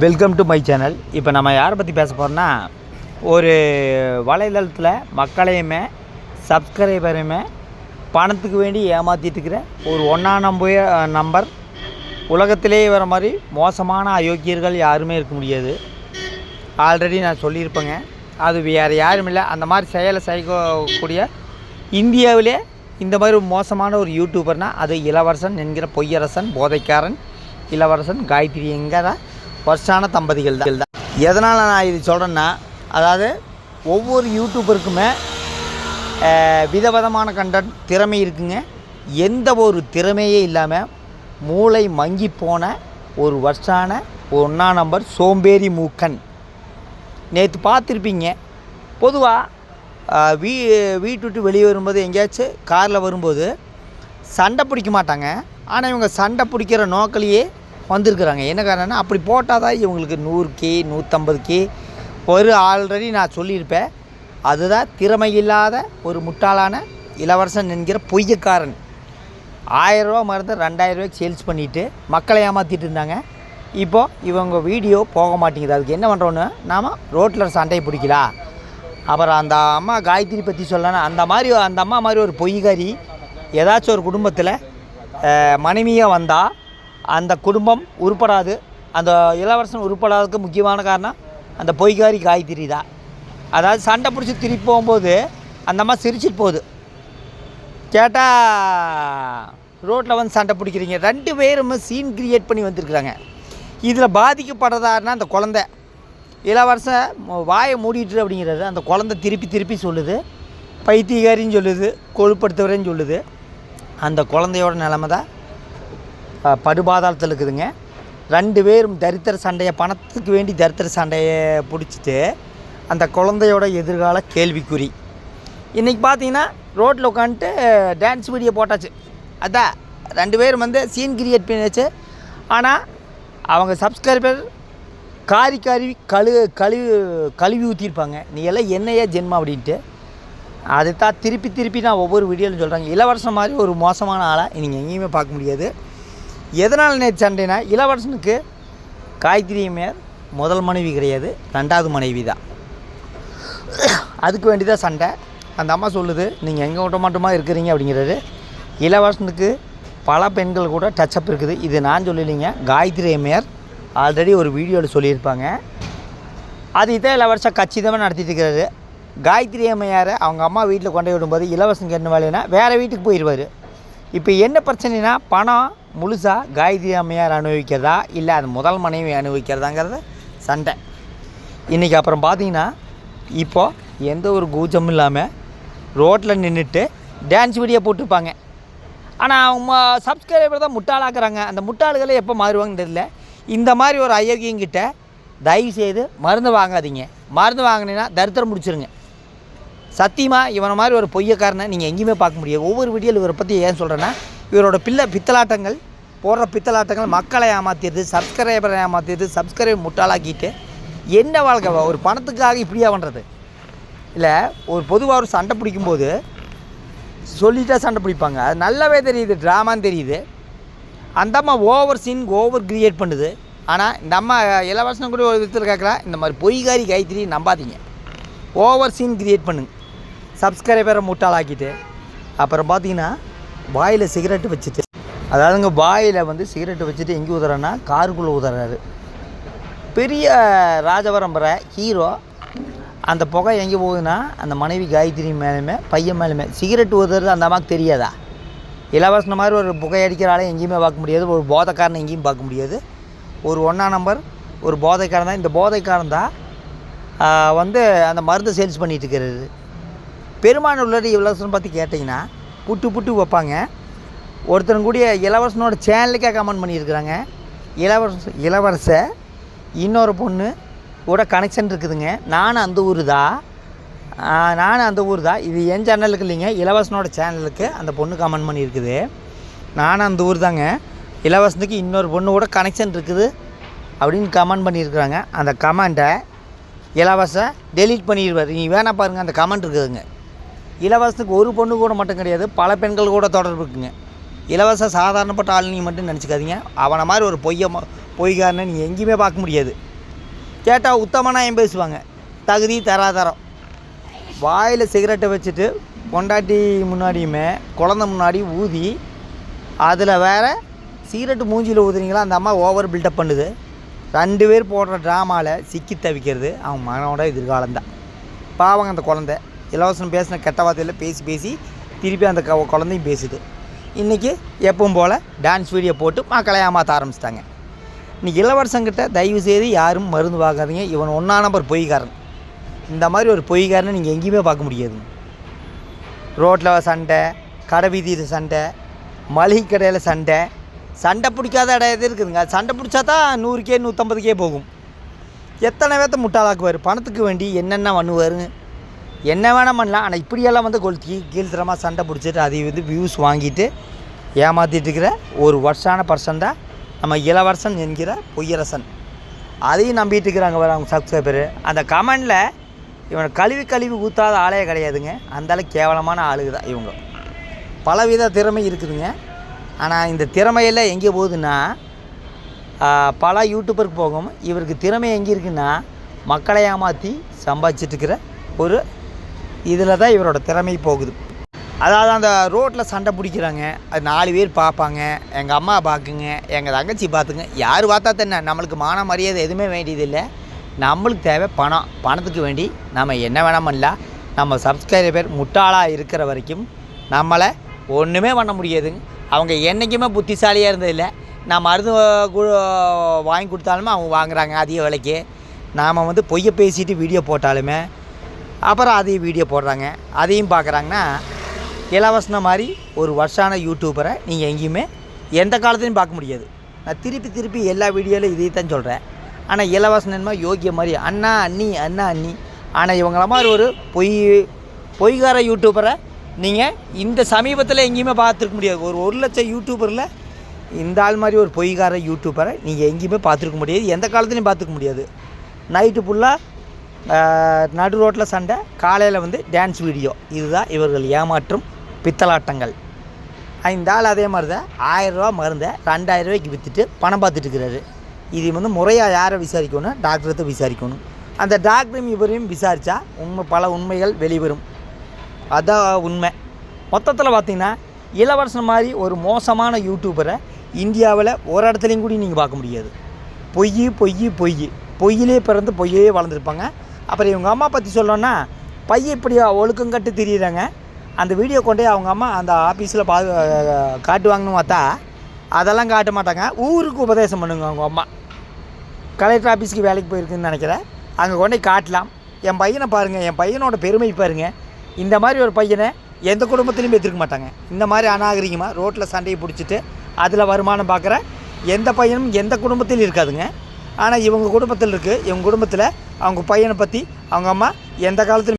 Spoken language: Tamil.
Welcome to my channel. இப்போ நம்ம யாரை பற்றி பேச போகிறோன்னா, ஒரு வலைதளத்தில் மக்களையுமே சப்ஸ்கிரைபரையுமே பணத்துக்கு வேண்டி ஏமாற்றிட்டு இருக்கிற ஒரு நம்பர். உலகத்திலேயே வர மாதிரி மோசமான அயோக்கியர்கள் யாருமே இருக்க முடியாது. ஆல்ரெடி நான் சொல்லியிருப்பேங்க. அது வேறு யாரும் இல்லை. அந்த மாதிரி செயலை செய்யக்கூடிய இந்தியாவிலே இந்த மாதிரி மோசமான ஒரு யூடியூபர்னால் அது இளவரசன் என்கிற பொய்யரசன், போதைக்காரன் இளவரசன், காயத்ரி என்கிற வருஷான தம்பதிகள் தான். எதனால் நான் இது சொல்கிறேன்னா, அதாவது ஒவ்வொரு யூடியூபருக்குமே விதவிதமான கண்டென்ட் திறமை இருக்குங்க. எந்த ஒரு திறமையே இல்லாமல் மூளை மங்கி போன ஒரு வருஷான நம்பர் சோம்பேறி மூக்கன். நேற்று பார்த்துருப்பீங்க. பொதுவாக வீட்டு விட்டு வெளியே வரும்போது எங்கேயாச்சும் காரில் வரும்போது சண்டை பிடிக்க மாட்டாங்க. ஆனால் இவங்க சண்டை பிடிக்கிற நோக்கிலேயே வந்திருக்கிறாங்க. என்ன காரணம்னா, அப்படி போட்டால் தான் இவங்களுக்கு 100K 150K ஆல்ரெடி நான் சொல்லியிருப்பேன். அதுதான் திறமை இல்லாத ஒரு முட்டாளான இளவரசன் என்கிற பொய்யக்காரன். 1000 ரூபா மருந்து 2000 ரூபாய்க்கு சேல்ஸ் பண்ணிவிட்டு மக்களை ஏமாற்றிட்டு இருந்தாங்க. இப்போது இவங்க வீடியோ போக மாட்டேங்குது. அதுக்கு என்ன பண்ணுறோன்னு, நாம் ரோட்டில் சண்டையை பிடிக்கலாம். அப்புறம் அந்த அம்மா காயத்ரி பற்றி சொல்லணும். அந்த அம்மா மாதிரி ஒரு பொய்காரி ஏதாச்சும் ஒரு குடும்பத்தில் மனைவியாக வந்தால் அந்த குடும்பம் உருப்படாது. அந்த இளவரசன் உருப்படாததுக்கு முக்கியமான காரணம் அந்த பொய்காரி காயத்ரி தான். அதாவது சண்டை பிடிச்சி திருப்பி போகும்போது அந்த அம்மா சிரிச்சிட்டு போகுது. கேட்டால் ரோட்டில் வந்து சண்டை பிடிக்கிறீங்க. 2 பேரும் சீன் கிரியேட் பண்ணி வந்திருக்குறாங்க. இதில் பாதிக்கப்படுறதாருன்னா அந்த குழந்தை. இளவரசன் வாயை மூடிட்டு அப்படிங்கிறது அந்த குழந்தை திருப்பி சொல்லுது. பைத்தியகாரின்னு சொல்லுது, கொழுப்படுத்துவரேன்னு சொல்லுது. அந்த குழந்தையோட நிலைமை தான் படுபாதாளத்தில் இருக்குதுங்க. 2 பேரும் தரித்திர சண்டையை, பணத்துக்கு வேண்டி தரித்திர சண்டையை பிடிச்சிட்டு அந்த குழந்தையோட எதிர்கால கேள்விக்குறி. இன்றைக்கி பார்த்தீங்கன்னா ரோட்டில் உட்காந்துட்டு டான்ஸ் வீடியோ போட்டாச்சு. அதான் 2 பேரும் வந்து சீன் கிரியேட் பண்ணியாச்சு. ஆனால் அவங்க சப்ஸ்கிரைபர் காரி கழுவி ஊற்றிருப்பாங்க. நீ எல்லாம் என்னையா ஜென்மா அப்படின்ட்டு. அது தான் திருப்பி நான் ஒவ்வொரு வீடியோவில் சொல்கிறாங்க. இளவரசன் மாதிரி ஒரு மோசமான ஆளாக நீங்கள் எங்கேயுமே பார்க்க முடியாது. எதனால் நேற்று சண்டைனா, இளவரசனுக்கு காயத்ரியுமே முதல் மனைவி கிடையாது, 2வது மனைவி தான். அதுக்கு வேண்டி தான் சண்டை. அந்த அம்மா சொல்லுது, நீங்கள் எங்கே விட்ட மட்டுமா இருக்கிறீங்க அப்படிங்கிறது. இளவரசனுக்கு பல பெண்கள் கூட டச்சப் இருக்குது. இது நான் சொல்லலைங்க, காயத்ரி அம்மையார் ஆல்ரெடி ஒரு வீடியோவில் சொல்லியிருப்பாங்க. அது இதான் இளவரசன் கச்சிதமாக நடத்திட்டு இருக்கிறாரு. காயத்ரி அம்மையாரை அவங்க அம்மா வீட்டில் கொண்டு விடும்போது இளவரசனுக்கு என்ன வேலைன்னா வேறு வீட்டுக்கு போயிடுவார். இப்போ என்ன பிரச்சனைனா, பணம் முழுசாக காயத்ரி அம்மையார் அனுபவிக்கிறதா இல்லை அது முதல் மனைவி அனுபவிக்கிறதாங்கிறத சண்டை. இன்றைக்கி அப்புறம் பார்த்தீங்கன்னா, இப்போது எந்த ஒரு கூச்சமும் இல்லாமல் ரோட்டில் நின்றுட்டு டான்ஸ் வீடியோ போட்டுருப்பாங்க. ஆனால் அவங்க சப்ஸ்கிரைபர் தான் முட்டாளாக்குறாங்க. அந்த முட்டாளுகளை எப்போ மாறுவாங்கன்னு தெரியல. இந்த மாதிரி ஒரு ஐயர்கிட்ட தயவு செய்து மருந்து வாங்காதீங்க. மருந்து வாங்கினீங்கன்னா தரித்திரம் முடிச்சிருங்க. சத்தியமாக இவனை மாதிரி ஒரு பொய்யக்காரனை நீங்கள் எங்கேயுமே பார்க்க முடியாது. ஒவ்வொரு வீடியோவில் இவரை பற்றி ஏன் சொல்கிறேன்னா, இவரோட பித்தலாட்டங்கள் போடுற பித்தலாட்டங்கள் மக்களை ஏமாற்றிடுது, சப்ஸ்கிரைபரை ஏமாற்றிடுது, சப்ஸ்கிரைபர் முட்டாளாக்கிட்டு என்ன வாழ்க்கை. ஒரு பணத்துக்காக இப்படியா பண்ணுறது இல்லை. ஒரு பொதுவாக ஒரு சண்டை பிடிக்கும்போது சொல்லிட்டா சண்டை பிடிப்பாங்க. அது நல்லாவே தெரியுது, ட்ராமான்னு தெரியுது. அந்த அம்மா ஓவர் சீன் கிரியேட் பண்ணுது. ஆனால் இந்த அம்மா இளவரசன் கூட ஒரு விதத்தில் கேட்குறா, இந்த மாதிரி பொய்காரி காயத்ரி நம்பாதீங்க. ஓவர் சீன் கிரியேட் பண்ணுங்க, சப்ஸ்கிரைபரை முட்டாளாக்கிட்டு. அப்புறம் பார்த்தீங்கன்னா வாயில் சிகரெட்டு வச்சுட்டு, அதாவதுங்க வாயில் வந்து சிகரெட்டு வச்சுட்டு எங்கே ஊதுறான்னா காருக்குள்ளே ஊதுறாரு. பெரிய ராஜபரம்பரை ஹீரோ. அந்த புகை எங்கே போகுதுன்னா அந்த மனைவி காயத்ரி மேலுமே பையன் மேலுமே. சிகரெட்டு ஊதுறது அந்த அம்மாவுக்கு தெரியாதா? இளவரசன மாதிரி ஒரு புகை அடிக்கிறாலே எங்கேயுமே பார்க்க முடியாது. ஒரு போதைக்காரனை எங்கேயும் பார்க்க முடியாது. ஒரு நம்பர் ஒரு போதைக்காரன் தான். இந்த போதைக்காரன் தான் வந்து அந்த மருந்து சேல்ஸ் பண்ணிகிட்டு இருக்கிறது. பெருமான உள்ளது இளவரசனை பற்றி கேட்டிங்கன்னா புட்டு வைப்பாங்க. ஒருத்தனும் கூடிய இளவரசனோட சேனலுக்கே கமெண்ட் பண்ணியிருக்கிறாங்க. இளவரச இன்னொரு பொண்ணு கூட கனெக்ஷன் இருக்குதுங்க, நானும் அந்த ஊர் தான். இது என் சேனலுக்கு இல்லைங்க, இளவரசனோட சேனலுக்கு அந்த பொண்ணு கமெண்ட் பண்ணியிருக்குது. நானும் அந்த ஊர் தாங்க, இளவரசனுக்கு இன்னொரு பொண்ணு கூட கனெக்ஷன் இருக்குது அப்படின்னு கமெண்ட் பண்ணியிருக்கிறாங்க. அந்த கமெண்ட்டை இளவரசன் டெலீட் பண்ணிடுவார். நீங்கள் வேணால் பாருங்கள், அந்த கமெண்ட் இருக்குதுங்க. இளவரசனுக்கு ஒரு பொண்ணு கூட மட்டும் கிடையாது, பல பெண்கள் கூட தொடர்பு இருக்குங்க. இலவச சாதாரணப்பட்ட ஆள் நீங்கள் மட்டும் நினச்சிக்காதீங்க. அவனை மாதிரி ஒரு பொய்காரனை நீங்கள் எங்கேயுமே பார்க்க முடியாது. கேட்டால் உத்தமனாயம் பேசுவாங்க, தகுதி தராதரம். வாயில் சிகரெட்டை வச்சுட்டு பொண்டாட்டி முன்னாடியுமே குழந்த முன்னாடி ஊதி, அதில் வேறு சிகரெட்டு மூஞ்சியில் ஊதுறீங்களா, அந்த அம்மா ஓவர் பில்டப் பண்ணுது. 2 பேர் போடுற ட்ராமாவில் சிக்கி தவிக்கிறது அவன் மகனோட எதிர்காலம்தான். பாவங்க அந்த குழந்தை இலவசம் பேசின கெட்ட வார்த்தையில் பேசி பேசி திருப்பி அந்த குழந்தையும் பேசுது. இன்றைக்கி எப்பவும் போல் டான்ஸ் வீடியோ போட்டு மக்களை ஏமாற்ற ஆரம்பிச்சிட்டாங்க. இன்றைக்கி இளவரசங்கிட்ட தயவு செய்து யாரும் மருந்து வாங்காதீங்க. இவன் 1ஆம் நம்பர் பொய்காரன். இந்த மாதிரி ஒரு பொய்காரனை நீங்கள் எங்கேயுமே பார்க்க முடியாது. ரோட்டில் சண்டை, கடை வீதியில் சண்டை, மளிகை கடையில் சண்டை, சண்டை பிடிக்காத இடம் எது இருக்குதுங்க? சண்டை பிடிச்சா தான் 100K 150K போகும். எத்தனை பேர்த்த முட்டாளாக்குவார். பணத்துக்கு வேண்டி என்னென்ன பண்ணுவார், என்ன வேணால் பண்ணலாம். ஆனால் இப்படியெல்லாம் வந்து கீழ்த்தரமாக சண்டை பிடிச்சிட்டு அதை வந்து வியூஸ் வாங்கிட்டு ஏமாற்றிட்டு இருக்கிற ஒரு வருஷான பர்சன் தான் நம்ம இளவரசன் என்கிற பொய்யரசன். அதையும் நம்பிட்டு இருக்கிறாங்க வர அவங்க சப்ஸ்கிரைபரு. அந்த கமெண்டில் இவனை கழுவி ஊற்றாத ஆளே கிடையாதுங்க. அந்தளவுக்கு கேவலமான ஆளுங்க தான் இவங்க. பலவித திறமை இருக்குதுங்க. ஆனால் இந்த திறமையெல்லாம் எங்கே போகுதுன்னா பல யூடியூபருக்கு போகும். இவருக்கு திறமை எங்கே இருக்குன்னா மக்களை ஏமாற்றி சம்பாதிச்சிட்ருக்கிற ஒரு இதில் தான் இவரோட திறமை போகுது. அதாவது அந்த ரோட்டில் சண்டை பிடிக்கிறாங்க, அது 4 பேர் பார்ப்பாங்க. எங்கள் அம்மா பார்க்குங்க, எங்கள் தங்கச்சி பார்த்துங்க. யார் பார்த்தா தானே நம்மளுக்கு மான மரியாதை எதுவுமே வேண்டியதில்லை. நம்மளுக்கு தேவை பணம். பணத்துக்கு வேண்டி நம்ம என்ன வேணால் பண்ணலாம். நம்ம சப்ஸ்கிரைபர் முட்டாளாக இருக்கிற வரைக்கும் நம்மளை ஒன்றுமே பண்ண முடியாதுங்க. அவங்க என்றைக்குமே புத்திசாலியாக இருந்ததில்லை. நான் மருந்து வாங்கி கொடுத்தாலுமே அவங்க வாங்குகிறாங்க அதிக விலைக்கு. நாம் வந்து பொய்யை பேசிட்டு வீடியோ போட்டாலுமே அப்புறம் அதையும் வீடியோ போடுறாங்க, அதையும் பார்க்குறாங்கன்னா இலவசன மாதிரி ஒரு வருஷான யூடியூபரை நீங்கள் எங்கேயுமே எந்த காலத்துலையும் பார்க்க முடியாது. நான் திருப்பி எல்லா வீடியோவிலும் இதை தான் சொல்கிறேன். ஆனால் இலவசனமா யோகிய மாதிரி அண்ணா அண்ணி. ஆனால் இவங்கள மாதிரி ஒரு பொய்கார யூடியூபரை நீங்கள் இந்த சமீபத்தில் எங்கேயுமே பார்த்துருக்க முடியாது. ஒரு 1 லட்சம் யூடியூபரில் இந்த ஆள் மாதிரி ஒரு பொய்கார யூடியூபரை நீங்கள் எங்கேயுமே பார்த்துருக்க முடியாது, எந்த காலத்துலையும் பார்த்துக்க முடியாது. நைட்டு ஃபுல்லாக நடு ரோட்டில் சண்டை, காலையில் வந்து டான்ஸ் வீடியோ. இதுதான் இவர்கள் ஏமாற்றும் பித்தலாட்டங்கள். இந்த ஆள் அதே மாதிரி தான் 1000 ரூபா மருந்தை 2000 ரூபாய்க்கு விற்றுட்டு பணம் பார்த்துட்டு இருக்கிறாரு. இது வந்து முறையாக யாரை விசாரிக்கணும்? டாக்டரை விசாரிக்கணும். அந்த டாக்டரையும் இவரையும் விசாரித்தா பல உண்மைகள் வெளிவரும். அதான் உண்மை. மொத்தத்தில் பார்த்திங்கன்னா இளவரசன் மாதிரி ஒரு மோசமான யூடியூபரை இந்தியாவில் ஒரு இடத்துலையும் கூட நீங்கள் பார்க்க முடியாது. பொய்யிலே பிறந்து பொய்யே வளர்ந்துருப்பாங்க. அப்புறம் இவங்க அம்மா பற்றி சொல்லணுன்னா பையன் இப்படி ஒழுக்கம் கட்டு திரியிறாங்க. அந்த வீடியோ கொண்டே அவங்க அம்மா அந்த ஆஃபீஸில் காட்டுவாங்கன்னு பார்த்தா அதெல்லாம் காட்ட மாட்டாங்க. ஊருக்கு உபதேசம் பண்ணுங்க. அவங்க அம்மா கலெக்டர் ஆஃபீஸுக்கு வேலைக்கு போயிருக்குன்னு நினைக்கிறேன். அங்கே கொண்டே காட்டலாம். என் பையனை பாருங்கள், என் பையனோட பெருமை பாருங்கள். இந்த மாதிரி ஒரு பையனை எந்த குடும்பத்துலையும் பெற்றிருக்க மாட்டாங்க. இந்த மாதிரி அநாகரிகமாக ரோட்டில் சண்டையை பிடிச்சிட்டு அதில் வருமானம் பார்க்குற எந்த பையனும் எந்த குடும்பத்திலும் இருக்காதுங்க. ஆனால் இவங்க குடும்பத்தில் இருக்குது. இவங்க குடும்பத்தில் அவங்க பையனை பற்றி அவங்க அம்மா எந்த காலத்தில்